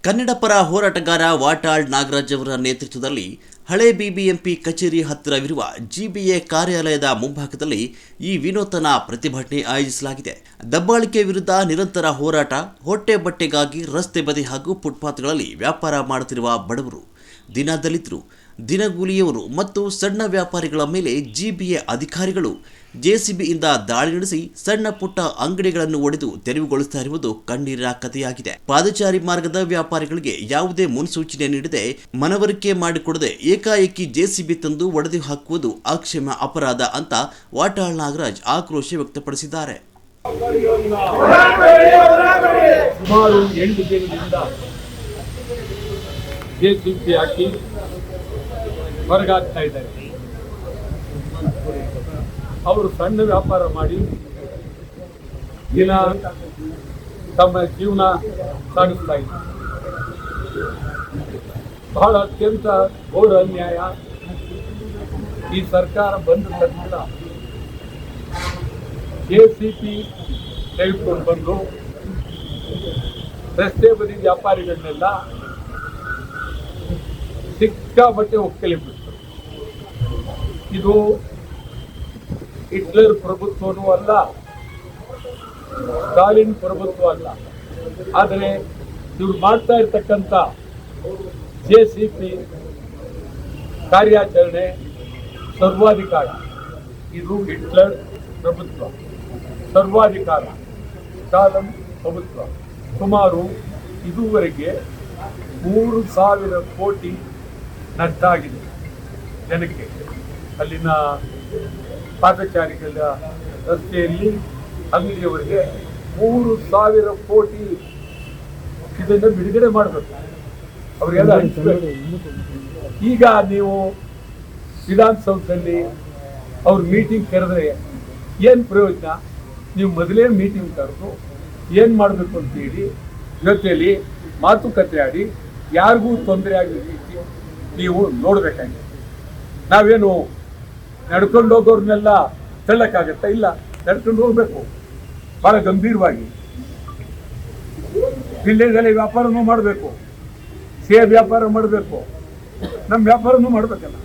ಕನ್ನಡ ಪರ ಹೋರಾಟಗಾರ ವಾಟಾಳ್ ನಾಗರಾಜ್ ಅವರ ನೇತೃತ್ವದಲ್ಲಿ ಹಳೆ ಬಿಬಿಎಂಪಿ ಕಚೇರಿ ಹತ್ತಿರವಿರುವ ಜಿಬಿಎ ಕಾರ್ಯಾಲಯದ ಮುಂಭಾಗದಲ್ಲಿ ಈ ವಿನೂತನ ಪ್ರತಿಭಟನೆ ಆಯೋಜಿಸಲಾಗಿದೆ. ದಬ್ಬಾಳಿಕೆ ವಿರುದ್ಧ ನಿರಂತರ ಹೋರಾಟ. ಹೊಟ್ಟೆ ಬಟ್ಟೆಗಾಗಿ ರಸ್ತೆ ಬದಿ ಹಾಗೂ ಫುಟ್ಪಾತ್ಗಳಲ್ಲಿ ವ್ಯಾಪಾರ ಮಾಡುತ್ತಿರುವ ಬಡವರು, ದಿನ ದಲಿತರು, ದಿನಗೂಲಿಯವರು ಮತ್ತು ಸಣ್ಣ ವ್ಯಾಪಾರಿಗಳ ಮೇಲೆ ಜಿಬಿಎ ಅಧಿಕಾರಿಗಳು ಜೆಸಿಬಿಯಿಂದ ದಾಳಿ ನಡೆಸಿ ಸಣ್ಣ ಪುಟ್ಟ ಅಂಗಡಿಗಳನ್ನು ಒಡೆದು ತೆರವುಗೊಳಿಸ್ತಾ ಇರುವುದು ಕಣ್ಣೀರಿನ ಕಥೆಯಾಗಿದೆ. ಪಾದಚಾರಿ ಮಾರ್ಗದ ವ್ಯಾಪಾರಿಗಳಿಗೆ ಯಾವುದೇ ಮುನ್ಸೂಚನೆ ನೀಡದೆ, ಮನವರಿಕೆ ಮಾಡಿಕೊಡದೆ ಏಕಾಏಕಿ ಜೆಸಿಬಿ ತಂದು ಒಡೆದು ಹಾಕುವುದು ಅಕ್ಷಮ್ಯ ಅಪರಾಧ ಅಂತ ವಾಟಾಳ್ ನಾಗರಾಜ್ ಆಕ್ರೋಶ ವ್ಯಕ್ತಪಡಿಸಿದ್ದಾರೆ. ಸುಮಾರು 8 ದಿನದಿಂದ ಜೆಸಿಬಿ ಹಾಕಿ ಹೊರಗಾಗ್ತಾ ಇದ್ದಾರೆ. ಅವರು ಸಣ್ಣ ವ್ಯಾಪಾರ ಮಾಡಿ ದಿನ ತಮ್ಮ ಜೀವನ ಸಾಗಿಸ್ತಾ ಇದ್ದಾರೆ. ಬಹಳ ಅತ್ಯಂತ ಘೋರ ಅನ್ಯಾಯ. ಈ ಸರ್ಕಾರ ಬಂದ ತಕ್ಷಣ ಜೆಸಿಬಿ ತೆಗೆದುಕೊಂಡು ಬಂದು ರಸ್ತೆ ಬದಿ ವ್ಯಾಪಾರಿಗಳನ್ನೆಲ್ಲ ಸಿಕ್ಕಾಪಟ್ಟೆ ಒಕ್ಕಲಿಬಿಟ್ಟು. ಇದು ಹಿಟ್ಲರ್ ಪ್ರಭುತ್ವನೂ ಅಲ್ಲ, ಸ್ಟಾಲಿನ್ ಪ್ರಭುತ್ವ ಅಲ್ಲ. ಆದರೆ ಇವ್ರು ಮಾಡ್ತಾ ಇರ್ತಕ್ಕಂಥ ಜೆಸಿಬಿ ಕಾರ್ಯಾಚರಣೆ ಸರ್ವಾಧಿಕಾರ. ಇದು ಹಿಟ್ಲರ್ ಪ್ರಭುತ್ವ, ಸರ್ವಾಧಿಕಾರ, ಸ್ಟಾಲಿನ್ ಪ್ರಭುತ್ವ. ಸುಮಾರು ಇದುವರೆಗೆ 3,000 ಕೋಟಿ ನಷ್ಟ ಆಗಿದೆ ಜನಕ್ಕೆ. ಅಲ್ಲಿನ ಪಾದಚಾರಿಗಳ ರಸ್ತೆಯಲ್ಲಿ ಅಂಗಡಿಯವರಿಗೆ 3,000 ಕೋಟಿ ಇದನ್ನು ಬಿಡುಗಡೆ ಮಾಡಬೇಕು, ಅವರಿಗೆಲ್ಲ ಹಂಚಬೇಕು. ಈಗ ನೀವು ವಿಧಾನಸೌಧದಲ್ಲಿ ಅವ್ರ ಮೀಟಿಂಗ್ ಕರೆದ್ರೆ ಏನು ಪ್ರಯೋಜನ? ನೀವು ಮೊದಲೇ ಮೀಟಿಂಗ್ ಕರೆದು ಏನು ಮಾಡಬೇಕು ಅಂತೇಳಿ ಜೊತೆಯಲ್ಲಿ ಮಾತುಕತೆ ಆಡಿ ಯಾರಿಗೂ ತೊಂದರೆ ಆಗೋ ರೀತಿ ನೀವು ನೋಡ್ಬೇಕಾಗಿದೆ. ನಾವೇನು ನಡ್ಕೊಂಡು ಹೋಗೋರ್ನೆಲ್ಲ ತಳ್ಳಕ್ಕಾಗತ್ತಾ? ಇಲ್ಲ, ನಡ್ಕೊಂಡು ಹೋಗ್ಬೇಕು ಬಹಳ ಗಂಭೀರವಾಗಿ. ವಿಲೇಜಲ್ಲಿ ವ್ಯಾಪಾರನೂ ಮಾಡಬೇಕು, ಸೇರ್ ವ್ಯಾಪಾರ ಮಾಡಬೇಕು, ನಮ್ಮ ವ್ಯಾಪಾರನೂ ಮಾಡ್ಬೇಕಲ್ಲ.